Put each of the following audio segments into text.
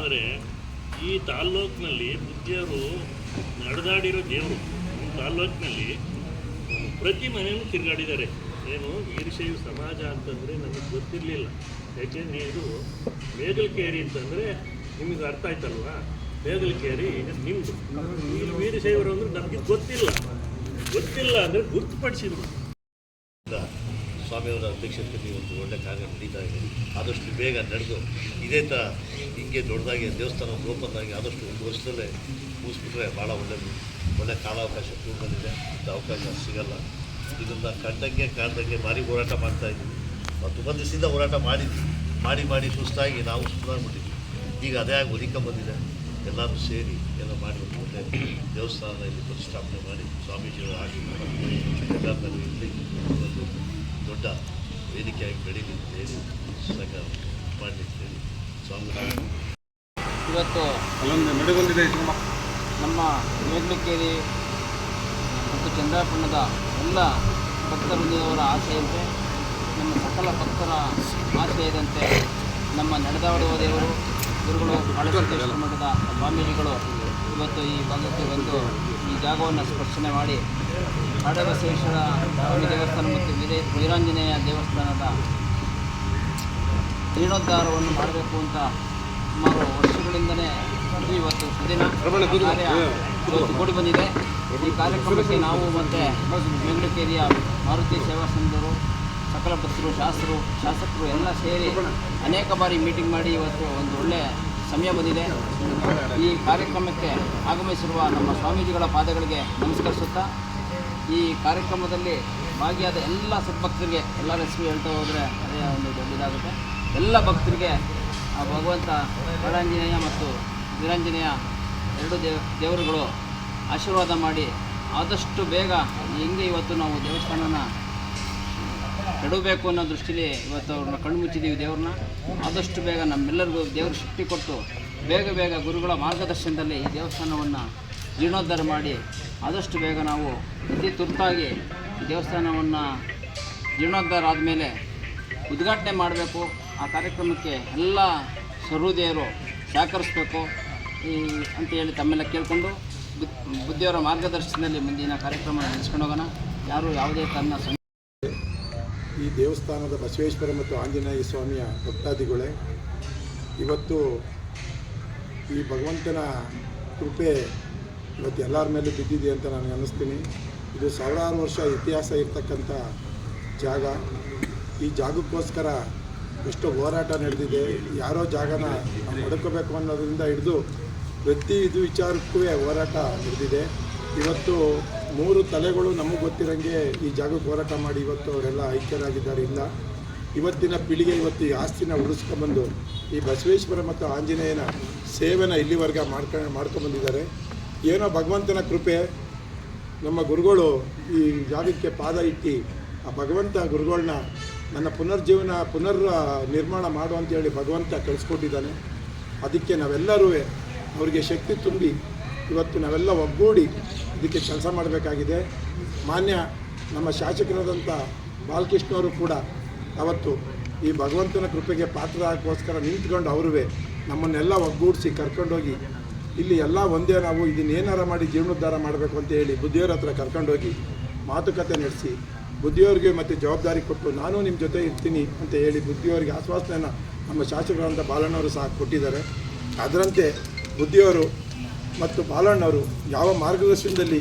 ಆದರೆ ಈ ತಾಲ್ಲೂಕಿನಲ್ಲಿ ಬುದ್ಧಿಯವರು ನಡೆದಾಡಿರೋ ದೇವರು ತಾಲ್ಲೂಕಿನಲ್ಲಿ ಪ್ರತಿ ಮನೆಯೂ ತಿರುಗಾಡಿದ್ದಾರೆ. ಏನು ವೀರಶೈವ ಸಮಾಜ ಅಂತಂದರೆ ನಮಗೆ ಗೊತ್ತಿರಲಿಲ್ಲ. ಯಾಕೆಂದರೆ ಇದು ಮೇಗಲಕೇರಿ ಅಂತಂದರೆ ನಿಮಗೆ ಅರ್ಥ ಆಯ್ತಲ್ವಾ? ಮೇಗಲಕೇರಿ ನಿಮ್ಮದು. ಈ ವೀರಶೈವರು ಅಂದರೆ ನಮಗೆ ಗೊತ್ತಿಲ್ಲ ಅಂದರೆ ಗುರುತುಪಡಿಸಿದ್ರು. ಸ್ವಾಮಿಯವರ ಅಧ್ಯಕ್ಷತೆಯಲ್ಲಿ ಒಂದು ಒಳ್ಳೆ ಕಾರ್ಯ ನಡೀತಾ ಇದೆ. ಆದಷ್ಟು ಬೇಗ ನಡೆದು ಇದೇ ಥರ ಹಿಂಗೆ ದೊಡ್ಡದಾಗಿ ದೇವಸ್ಥಾನ ಓಪನ್ ಆಗಿ ಆದಷ್ಟು ಒಂದು ವರ್ಷದಲ್ಲೇ ಮುಗಿಸ್ಬಿಟ್ರೆ ಭಾಳ ಒಳ್ಳೆ ಕಾಲಾವಕಾಶ ಬಂದಿದೆ. ಇಂಥ ಅವಕಾಶ ಸಿಗಲ್ಲ. ಇದನ್ನು ಕಾಣ್ದಂಗೆ ಭಾರಿ ಹೋರಾಟ ಮಾಡ್ತಾಯಿದ್ದೀವಿ. ತುಂಬ ದಿವಸದಿಂದ ಹೋರಾಟ ಮಾಡಿ ಸುಸ್ತಾಗಿ ನಾವು ಸುಸ್ತಾಗ್ಬಿಟ್ಟಿದ್ವಿ. ಈಗ ಅದೇ ಆಗಿ ಒದಕೊಂಬಂದಿದೆ. ಎಲ್ಲರೂ ಸೇರಿ ಎಲ್ಲ ಮಾಡಿ ಒಳ್ಳೆ ದೇವಸ್ಥಾನ ಇಲ್ಲಿ ಪ್ರತಿಷ್ಠಾಪನೆ ಮಾಡಿ ಸ್ವಾಮೀಜಿಗಳು ಆಗಿ ಎಲ್ಲರೂ ಇಲ್ಲಿ ಒಂದು ದೊಡ್ಡ ವೇದಿಕೆಯಾಗಿ ಬೆಳೀಲಿ ಅಂತ ಹೇಳಿ ಸಂಘ ಮಾಡಲಿಕ್ಕೆ ಹೇಳಿ ಸ್ವಾಮಿ ಇವತ್ತು ನಡೆಬಂದಿದೆ. ನಮ್ಮ ಮೇಗಲಕೇರಿ ಮತ್ತು ಚಂದ್ರಾಪಟ್ಟಣದ ಎಲ್ಲ ಭಕ್ತವೃಂದದವರ ಆಸೆಯಂತೆ, ನಮ್ಮ ಸಕಲ ಭಕ್ತರ ಆಶಯದಂತೆ ನಮ್ಮ ನಡೆದಾಡುವ ದೇವರು ಗುರುಗಳು ಕಾಳಸಿದ್ದೇಶ್ವರ ಮಠದ ಸ್ವಾಮೀಜಿಗಳು ಇವತ್ತು ಈ ಭಾಗಕ್ಕೆ ಬಂದು ಈ ಜಾಗವನ್ನು ಸ್ಪರ್ಶನೆ ಮಾಡಿ ಕಾಡಬಸವೇಶ್ವರ ಸ್ವಾಮಿ ದೇವಸ್ಥಾನ ಮತ್ತು ವೀರಾಂಜನೇಯ ದೇವಸ್ಥಾನದ ಜೀರ್ಣೋದ್ಧಾರವನ್ನು ಮಾಡಬೇಕು ಅಂತ ಸುಮಾರು ವರ್ಷಗಳಿಂದಲೇ ಇವತ್ತು ಸುದಿನ ಕಾರ್ಯ ಇವತ್ತು ಕೂಡಿ ಬಂದಿದೆ. ಈ ಕಾರ್ಯಕ್ರಮಕ್ಕೆ ನಾವು ಮತ್ತು ಮೇಗಲಕೇರಿಯ ಮಾರುತಿ ಸೇವಾ ಸಂಘದವರು, ಸಕಲ ಭಕ್ತರು, ಶಾಸಕರು ಎಲ್ಲ ಸೇರಿ ಅನೇಕ ಬಾರಿ ಮೀಟಿಂಗ್ ಮಾಡಿ ಇವತ್ತು ಒಂದು ಒಳ್ಳೆಯ ಸಮಯ ಬಂದಿದೆ. ಈ ಕಾರ್ಯಕ್ರಮಕ್ಕೆ ಆಗಮಿಸಿರುವ ನಮ್ಮ ಸ್ವಾಮೀಜಿಗಳ ಪಾದಗಳಿಗೆ ನಮಸ್ಕರಿಸುತ್ತಾ, ಈ ಕಾರ್ಯಕ್ರಮದಲ್ಲಿ ಭಾಗಿಯಾದ ಎಲ್ಲ ಸದ್ಭಕ್ತರಿಗೆ, ಎಲ್ಲರ ಹೆಸರು ಹೇಳ್ತಾ ಹೋದರೆ ಅದೇ ಒಂದು ದೊಡ್ಡದಾಗುತ್ತೆ. ಎಲ್ಲ ಭಕ್ತರಿಗೆ ಆ ಭಗವಂತ ಕಾಳಾಂಜನೇಯ ಮತ್ತು ವೀರಾಂಜನೇಯ ಎರಡು ದೇವರುಗಳು ಆಶೀರ್ವಾದ ಮಾಡಿ ಆದಷ್ಟು ಬೇಗ ಹೆಂಗೆ ಇವತ್ತು ನಾವು ದೇವಸ್ಥಾನನ ನೆಡಬೇಕು ಅನ್ನೋ ದೃಷ್ಟಿಯಲ್ಲಿ ಇವತ್ತು ಅವ್ರನ್ನ ಕಣ್ಮುಚ್ಚಿದ್ದೀವಿ. ದೇವ್ರನ್ನ ಆದಷ್ಟು ಬೇಗ ನಮ್ಮೆಲ್ಲರಿಗೂ ದೇವರು ಶಕ್ತಿ ಕೊಟ್ಟು ಬೇಗ ಗುರುಗಳ ಮಾರ್ಗದರ್ಶನದಲ್ಲಿ ಈ ದೇವಸ್ಥಾನವನ್ನು ಜೀರ್ಣೋದ್ಧಾರ ಮಾಡಿ ಆದಷ್ಟು ಬೇಗ ನಾವು ಅತಿ ತುರ್ತಾಗಿ ಈ ದೇವಸ್ಥಾನವನ್ನು ಜೀರ್ಣೋದ್ಧಾರ ಆದಮೇಲೆ ಉದ್ಘಾಟನೆ ಮಾಡಬೇಕು. ಆ ಕಾರ್ಯಕ್ರಮಕ್ಕೆ ಎಲ್ಲ ಸಹೃದಯರು ಸಹಕರಿಸಬೇಕು ಅಂತ ಹೇಳಿ ತಮ್ಮೆಲ್ಲ ಕೇಳಿಕೊಂಡು ಬುದ್ಧಿಯವರ ಮಾರ್ಗದರ್ಶನದಲ್ಲಿ ಮುಂದಿನ ಕಾರ್ಯಕ್ರಮ ನಡೆಸ್ಕೊಂಡು ಹೋಗೋಣ. ಯಾರು ಯಾವುದೇ ತನ್ನ ಈ ದೇವಸ್ಥಾನದ ಬಸವೇಶ್ವರ ಮತ್ತು ಆಂಜನೇಯ ಸ್ವಾಮಿಯ ಭಕ್ತಾದಿಗಳೇ, ಇವತ್ತು ಈ ಭಗವಂತನ ಕೃಪೆ ಇವತ್ತು ಎಲ್ಲರ ಮೇಲೂ ಬಿದ್ದಿದೆ ಅಂತ ನಾನು ಅನ್ನಿಸ್ತೀನಿ. ಇದು ಸಾವಿರಾರು ವರ್ಷ ಇತಿಹಾಸ ಇರ್ತಕ್ಕಂಥ ಜಾಗ. ಈ ಜಾಗಕ್ಕೋಸ್ಕರ ಎಷ್ಟೋ ಹೋರಾಟ ನಡೆದಿದೆ. ಯಾರೋ ಜಾಗನ ನಾವು ಮಡ್ಕೋಬೇಕು ಅನ್ನೋದರಿಂದ ಹಿಡಿದು ಪ್ರತಿ ವಿಚಾರಕ್ಕೂ ಹೋರಾಟ ನಡೆದಿದೆ. ಇವತ್ತು 3 ತಲೆಗಳು ನಮಗೆ ಗೊತ್ತಿರೋಂಗೆ ಈ ಜಾಗಕ್ಕೆ ಹೋರಾಟ ಮಾಡಿ ಇವತ್ತು ಅವರೆಲ್ಲ ಐಕ್ಯರಾಗಿದ್ದಾರೆ. ಇಲ್ಲ, ಇವತ್ತಿನ ಪೀಳಿಗೆ ಇವತ್ತು ಈ ಆಸ್ತಿನ ಉಳಿಸ್ಕೊಂಬಂದು ಈ ಬಸವೇಶ್ವರ ಮತ್ತು ಆಂಜನೇಯನ ಸೇವೆನ ಇಲ್ಲಿವರೆಗೆ ಮಾಡ್ಕೊಂಬಂದಿದ್ದಾರೆ. ಏನೋ ಭಗವಂತನ ಕೃಪೆ, ನಮ್ಮ ಗುರುಗಳು ಈ ಜಾಗಕ್ಕೆ ಪಾದ ಇಟ್ಟು ಆ ಭಗವಂತ ಗುರುಗಳನ್ನ ನನ್ನ ಪುನರ್ ನಿರ್ಮಾಣ ಮಾಡು ಅಂತೇಳಿ ಭಗವಂತ ಕಳಿಸ್ಕೊಟ್ಟಿದ್ದಾನೆ. ಅದಕ್ಕೆ ನಾವೆಲ್ಲರೂ ಅವರಿಗೆ ಶಕ್ತಿ ತುಂಬಿ ಇವತ್ತು ನಾವೆಲ್ಲ ಒಗ್ಗೂಡಿ ಇದಕ್ಕೆ ಕೆಲಸ ಮಾಡಬೇಕಾಗಿದೆ. ಮಾನ್ಯ ನಮ್ಮ ಶಾಸಕರಾದಂಥ ಬಾಲಕೃಷ್ಣವರು ಕೂಡ ಅವತ್ತು ಈ ಭಗವಂತನ ಕೃಪೆಗೆ ಪಾತ್ರಕ್ಕೋಸ್ಕರ ನಿಂತ್ಕೊಂಡು ಅವರುವೆ ನಮ್ಮನ್ನೆಲ್ಲ ಒಗ್ಗೂಡಿಸಿ ಕರ್ಕೊಂಡೋಗಿ ಇಲ್ಲಿ ಎಲ್ಲ ಒಂದೇ, ನಾವು ಇದನ್ನೇನಾರ ಮಾಡಿ ಜೀರ್ಣೋದ್ಧಾರ ಮಾಡಬೇಕು ಅಂತ ಹೇಳಿ ಬುದ್ಧಿಯವರ ಹತ್ರ ಕರ್ಕೊಂಡೋಗಿ ಮಾತುಕತೆ ನಡೆಸಿ ಬುದ್ಧಿಯವರಿಗೆ ಮತ್ತು ಜವಾಬ್ದಾರಿ ಕೊಟ್ಟು ನಾನು ನಿಮ್ಮ ಜೊತೆ ಇರ್ತೀನಿ ಅಂತ ಹೇಳಿ ಬುದ್ಧಿಯವರಿಗೆ ಆಶ್ವಾಸನೆಯನ್ನು ನಮ್ಮ ಶಾಸಕರಾದಂಥ ಬಾಲಣ್ಣವರು ಸಹ ಕೊಟ್ಟಿದ್ದಾರೆ. ಅದರಂತೆ ಬುದ್ಧಿಯವರು ಮತ್ತು ಬಾಲಣ್ಣವರು ಯಾವ ಮಾರ್ಗದರ್ಶನದಲ್ಲಿ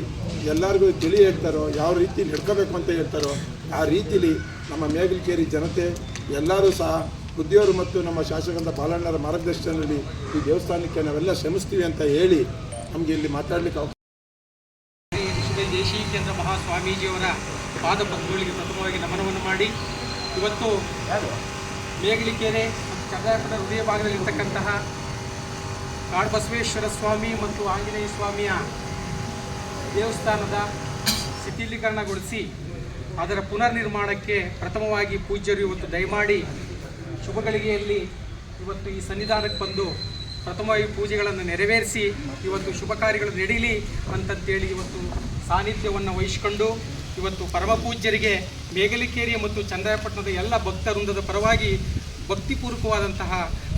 ಎಲ್ಲರಿಗೂ ತಿಳಿ ಹೇಳ್ತಾರೋ, ಯಾವ ರೀತಿ ನಡ್ಕೋಬೇಕು ಅಂತ ಹೇಳ್ತಾರೋ ಆ ರೀತಿಲಿ ನಮ್ಮ ಮೇಗಲಕೇರಿ ಜನತೆ ಎಲ್ಲರೂ ಸಹ ಬುದ್ಧಿಯವರು ಮತ್ತು ನಮ್ಮ ಶಾಸಕರಾದ ಬಾಲಣ್ಣರ ಮಾರ್ಗದರ್ಶನದಲ್ಲಿ ಈ ದೇವಸ್ಥಾನಕ್ಕೆ ನಾವೆಲ್ಲ ಶ್ರಮಿಸ್ತೀವಿ ಅಂತ ಹೇಳಿ ನಮಗೆ ಇಲ್ಲಿ ಮಾತಾಡಲಿಕ್ಕೆ ಅವಕಾಶ. ದೇಶೀಕೇಂದ್ರ ಮಹಾಸ್ವಾಮೀಜಿಯವರ ಪಾದಪದ್ಮಗಳಿಗೆ ಪ್ರಥಮವಾಗಿ ನಮನವನ್ನು ಮಾಡಿ ಇವತ್ತು ಮೇಗಲಕೇರಿ ಮತ್ತು ಚಂದ್ರಾಪಟ್ಟಣ ಹೃದಯ ಭಾಗದಲ್ಲಿರ್ತಕ್ಕಂತಹ ಕಾಡಬಸವೇಶ್ವರ ಸ್ವಾಮಿ ಮತ್ತು ಆಂಜನೇಯ ಸ್ವಾಮಿಯ ದೇವಸ್ಥಾನದ ಶಿಥಿಲೀಕರಣಗೊಳಿಸಿ ಅದರ ಪುನರ್ ನಿರ್ಮಾಣಕ್ಕೆ ಪ್ರಥಮವಾಗಿ ಪೂಜ್ಯರು ಇವತ್ತು ದಯಮಾಡಿ ಶುಭಗಳಿಗೆಯಲ್ಲಿ ಇವತ್ತು ಈ ಸನ್ನಿಧಾನಕ್ಕೆ ಬಂದು ಪ್ರಥಮವಾಗಿ ಪೂಜೆಗಳನ್ನು ನೆರವೇರಿಸಿ ಇವತ್ತು ಶುಭ ಕಾರ್ಯಗಳು ನಡೀಲಿ ಅಂತಂತೇಳಿ ಇವತ್ತು ಸಾನ್ನಿಧ್ಯವನ್ನು ವಹಿಸಿಕೊಂಡು ಇವತ್ತು ಪರಮ ಪೂಜ್ಯರಿಗೆ ಮೇಗಲಕೇರಿ ಮತ್ತು ಚಂದ್ರಾಪಟ್ಟಣದ ಎಲ್ಲ ಭಕ್ತವೃಂದದ ಪರವಾಗಿ ಭಕ್ತಿಪೂರ್ವಕವಾದಂತಹ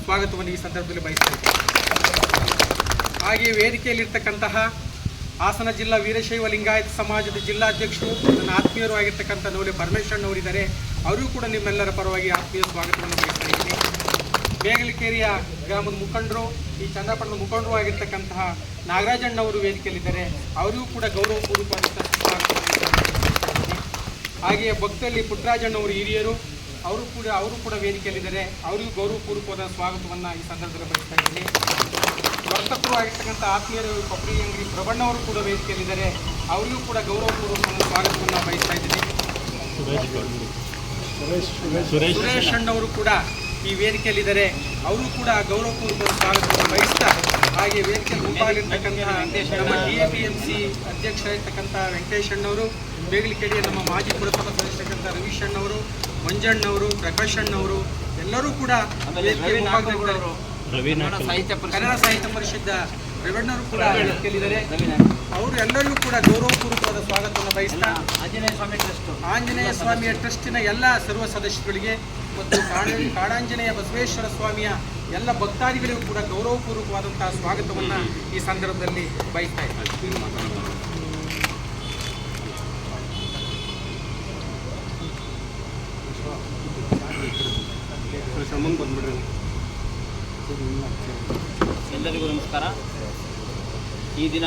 ಸ್ವಾಗತವನ್ನು ಈ ಸಂದರ್ಭದಲ್ಲಿ ಬಯಸುತ್ತೇನೆ. ಹಾಗೆಯೇ ವೇದಿಕೆಯಲ್ಲಿರ್ತಕ್ಕಂತಹ ಹಾಸನ ಜಿಲ್ಲಾ ವೀರಶೈವ ಲಿಂಗಾಯತ ಸಮಾಜದ ಜಿಲ್ಲಾಧ್ಯಕ್ಷರು ನನ್ನ ಆತ್ಮೀಯರು ಆಗಿರ್ತಕ್ಕಂಥ ನವಲೆ ಪರಮೇಶ್ವರನವರಿದ್ದಾರೆ. ಅವರಿಗೂ ಕೂಡ ನಿಮ್ಮೆಲ್ಲರ ಪರವಾಗಿ ಆತ್ಮೀಯ ಸ್ವಾಗತವನ್ನು ಬಯಸ್ತಾ ಇದ್ದೀನಿ. ಬೇಗಲಕೇರಿಯ ಗ್ರಾಮದ ಮುಖಂಡರು, ಈ ಚಂದ್ರಪಟ್ಟಣದ ಮುಖಂಡರು ಆಗಿರ್ತಕ್ಕಂತಹ ನಾಗರಾಜಣ್ಣವರು ವೇದಿಕೆಯಲ್ಲಿದ್ದಾರೆ. ಅವರಿಗೂ ಕೂಡ ಗೌರವಪೂರ್ವಕವಾದಂಥ ಸ್ವಾಗತವನ್ನು. ಹಾಗೆಯೇ ಭಕ್ತಲ್ಲಿ ಪುಟ್ಟರಾಜಣ್ಣವರು ಹಿರಿಯರು, ಅವರು ಕೂಡ ವೇದಿಕೆಯಲ್ಲಿದ್ದಾರೆ. ಅವರಿಗೂ ಗೌರವಪೂರ್ವಕವಾದ ಸ್ವಾಗತವನ್ನು ಈ ಸಂದರ್ಭದಲ್ಲಿ ಬಯಸ್ತಾ ಇದ್ದೀನಿ. ವರ್ತಕರು ಆಗಿರ್ತಕ್ಕಂಥ ಆತ್ಮೀಯರು ಕೊಬ್ಬರಿ ಅಂಗಡಿ ಪ್ರಬಣ್ಣವರು ಕೂಡ ವೇದಿಕೆಯಲ್ಲಿದ್ದಾರೆ. ಅವರಿಗೂ ಕೂಡ ಗೌರವಪೂರ್ವಕವಾದ ಸ್ವಾಗತವನ್ನು ಬಯಸ್ತಾ ಇದ್ದೀನಿ. ಸುರೇಶ್ ಅಣ್ಣವರು ಕೂಡ ಈ ವೇದಿಕೆಯಲ್ಲಿದ್ದಾರೆ. ಅವರು ಕೂಡ ಗೌರವಪೂರ್ವಕ ಸ್ವಾಗತವನ್ನು ಬಯಸ್ತಾ, ಹಾಗೆ ವೇದಿಕೆಯಲ್ಲಿ ಮುಂಭಾಗಲಿರ್ತಕ್ಕಂತಹ ನಮ್ಮ DAPMC ಅಧ್ಯಕ್ಷರಾಗಿರ್ತಕ್ಕಂಥ ವೆಂಕಟೇಶ್ ಅಣ್ಣವರು, ಬೇಗಲಕೇರಿಯ ನಮ್ಮ ಮಾಜಿ ಪುರಸಭಾ ಸದಸ್ಯರಾಗಿರ್ತಕ್ಕಂಥ ರವೀಶ್ ಅಣ್ಣವರು, ಮಂಜಣ್ಣವರು, ಪ್ರಕಾಶ್ ಅಣ್ಣವರು ಎಲ್ಲರೂ ಕೂಡ ವೇದಿಕೆ ಮುಂಭಾಗದವರು, ಕನ್ನಡ ಸಾಹಿತ್ಯ ಪರಿಷತ್ ರೇವಣ್ಣವರು ಕೂಡ ವೇದಿಕೆಯಲ್ಲಿದ್ದಾರೆ. ಅವರು ಎಲ್ಲರಿಗೂ ಕೂಡ ಗೌರವಪೂರ್ವಕವಾದ ಸ್ವಾಗತವನ್ನು ಬಯಸ್ತಾ, ಆಂಜನೇಯ ಸ್ವಾಮಿಯ ಟ್ರಸ್ಟಿನ ಎಲ್ಲ ಸರ್ವ ಸದಸ್ಯರುಗಳಿಗೆ ಮತ್ತು ಕಾಡಾಂಜನೇಯ ಬಸವೇಶ್ವರ ಸ್ವಾಮಿಯ ಎಲ್ಲ ಭಕ್ತಾದಿಗಳಿಗೂ ಕೂಡ ಗೌರವಪೂರ್ವಕವಾದಂತಹ ಸ್ವಾಗತವನ್ನು ಈ ಸಂದರ್ಭದಲ್ಲಿ ಬಯಸ್ತಾ ಇದ್ದಾರೆ. ಎಲ್ಲರಿಗೂ ನಮಸ್ಕಾರ. ಈ ದಿನ